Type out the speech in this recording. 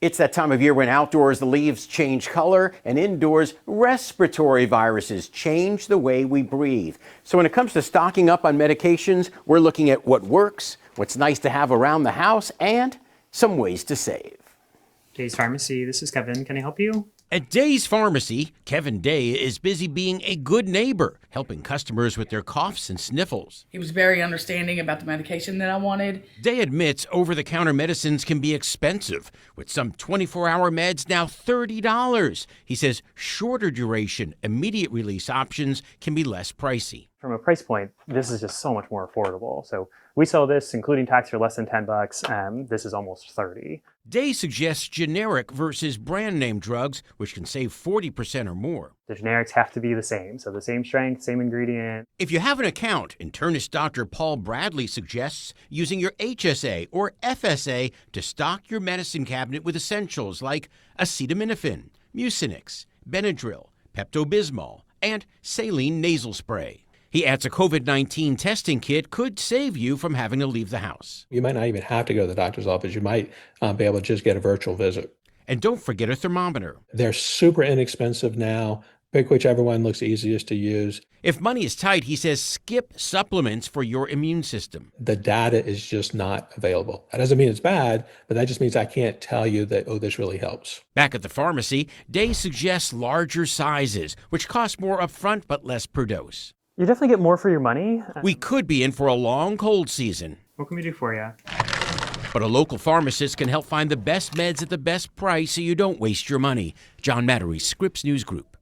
It's that time of year when outdoors the leaves change color and indoors respiratory viruses change the way we breathe. So when it comes to stocking up on medications, we're looking at what works, what's nice to have around the house, and some ways to save. Days Pharmacy, this is Kevin. Can I help you? At Day's Pharmacy, Kevin Day is busy being a good neighbor, helping customers with their coughs and sniffles. He was very understanding about the medication that I wanted. Day admits over-the-counter medicines can be expensive, with some 24-hour meds now $30. He says shorter duration, immediate release options can be less pricey. From a price point, this is just so much more affordable. So we sell this, including tax, for less than $10. This is almost 30. Day suggests generic versus brand name drugs, which can save 40% or more. The generics have to be the same, so the same strength, same ingredient. If you have an account, internist Dr. Paul Bradley suggests using your HSA or FSA to stock your medicine cabinet with essentials like acetaminophen, Mucinex, Benadryl, Pepto-Bismol, and saline nasal spray. He adds a COVID-19 testing kit could save you from having to leave the house. You might not even have to go to the doctor's office. You might be able to just get a virtual visit. And don't forget a thermometer. They're super inexpensive now. Pick whichever one looks easiest to use. If money is tight, he says skip supplements for your immune system. The data is just not available. That doesn't mean it's bad, but that just means I can't tell you that, oh, this really helps. Back at the pharmacy, Day suggests larger sizes, which cost more upfront but less per dose. You definitely get more for your money. We could be in for a long cold season. What can we do for you? But a local pharmacist can help find the best meds at the best price so you don't waste your money. John Mattery, Scripps News Group.